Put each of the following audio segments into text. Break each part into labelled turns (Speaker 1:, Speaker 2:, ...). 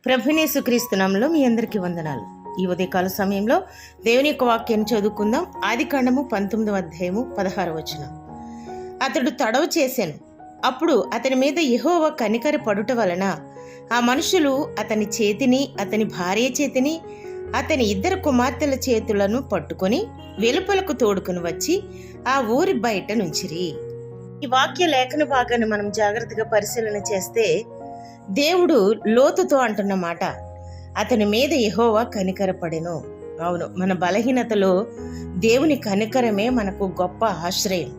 Speaker 1: ప్రభునేసుక్రీస్తు నామములో మీ అందరికీ వందనాలు. ఈ ఉదయకాల సమయంలో దేవుని యొక్క వాక్యాన్ని చదువుకుందాం. ఆదికాండము 19వ అధ్యాయము 16వ వచనం. అతడు తడవు చేశాను, అప్పుడు అతని మీద యెహోవా కనికర పడుట వలన ఆ మనుషులు అతని చేతిని, అతని భార్య చేతిని, అతని ఇద్దరు కుమార్తెల చేతులను పట్టుకొని వెలుపలకు తోడుకుని వచ్చి ఆ ఊరి బయట నుంచిరి. ఈ వాక్య లేఖన భాగాన్ని మనం జాగ్రత్తగా పరిశీలన చేస్తే దేవుడు లోతుతో అంటున్న మాట, అతని మీద యెహోవా కనికరపడెను. అవును, మన బలహీనతలో దేవుని కనికరమే మనకు గొప్ప ఆశ్రయం.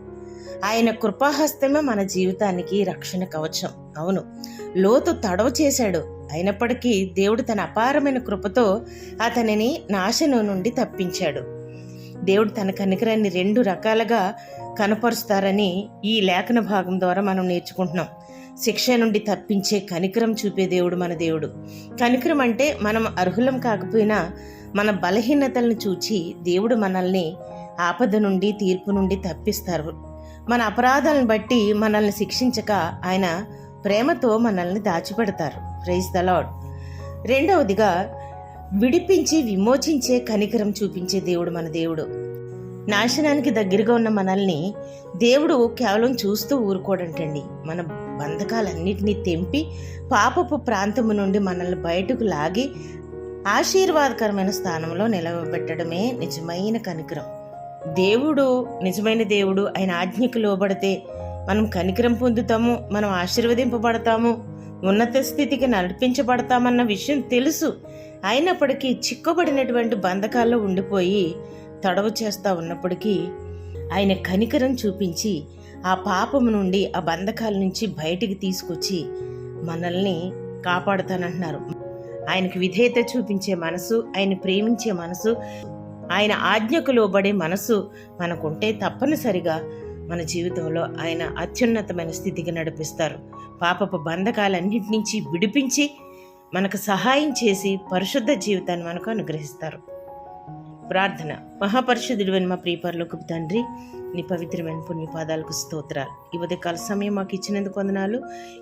Speaker 1: ఆయన కృపాహస్తమే మన జీవితానికి రక్షణ కవచం. అవును, లోతు తడవ చేశాడు, అయినప్పటికీ దేవుడు తన అపారమైన కృపతో అతనిని నాశనం నుండి తప్పించాడు. దేవుడు తన కనికరాన్ని 2 రకాలుగా కనపరుస్తారని ఈ లేఖన భాగం ద్వారా మనం నేర్చుకుంటున్నాం. శిక్ష నుండి తప్పించే కనికరం చూపే దేవుడు మన దేవుడు. కనికరం అంటే మనం అర్హులం కాకపోయినా మన బలహీనతలను చూచి దేవుడు మనల్ని ఆపద నుండి, తీర్పు నుండి తప్పిస్తారు. మన అపరాధాలను బట్టి మనల్ని శిక్షించక ఆయన ప్రేమతో మనల్ని దాచిపెడతారు. Praise the lord. రెండవదిగా విడిపించి విమోచించే కనికరం చూపించే దేవుడు మన దేవుడు. నాశనానికి దగ్గరగా ఉన్న మనల్ని దేవుడు కేవలం చూస్తూ ఊరుకోడంటండి. మన బంధకాలన్నిటినీ తెంపి పాపపు ప్రాంతము నుండి మనల్ని బయటకు లాగి ఆశీర్వాదకరమైన స్థానంలో నిలవబెట్టడమే నిజమైన కనికరం. దేవుడు నిజమైన దేవుడు. ఆయన ఆజ్ఞకు లోబడితే మనం కనికరం పొందుతాము, మనం ఆశీర్వదింపబడతాము, ఉన్నత స్థితికి నడిపించబడతామన్న విషయం తెలుసు. అయినప్పటికీ చిక్కబడినటువంటి బంధకాల్లో ఉండిపోయి తడవు చేస్తూ ఉన్నప్పటికీ ఆయన కనికరం చూపించి ఆ పాపము నుండి, ఆ బంధకాల నుంచి బయటికి తీసుకొచ్చి మనల్ని కాపాడుతానంటున్నారు. ఆయనకు విధేయత చూపించే మనసు, ఆయన ప్రేమించే మనసు, ఆయన ఆజ్ఞకు లోబడే మనసు మనకుంటే తప్పనిసరిగా మన జీవితంలో ఆయన అత్యున్నతమైన స్థితికి నడిపిస్తారు. పాపపు బంధకాలన్నింటి నుంచి విడిపించి మనకు సహాయం చేసి పరిశుద్ధ జీవితాన్ని మనకు అనుగ్రహిస్తారు. ప్రార్థన. మహాపరిశుద్ధుడైన మా ప్రియ పరలోకపు తండ్రి, నీ పవిత్రమైన పుణ్యపాదాలకు స్తోత్రాలు. ఈ ఉదయకాల సమయం మాకు ఇచ్చినందుకు వందనాలు.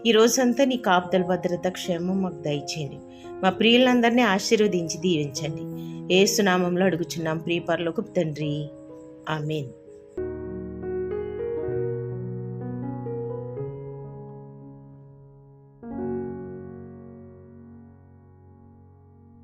Speaker 1: ఈ రోజంతా నీ కాపుదల, భద్రత, క్షేమం మాకు దయచేయండి. మా ప్రియులందరినీ ఆశీర్వదించి దీవించండి. యేసు నామములో అడుగుచున్నాం ప్రియ పరలోకపు తండ్రి, ఆమేన్.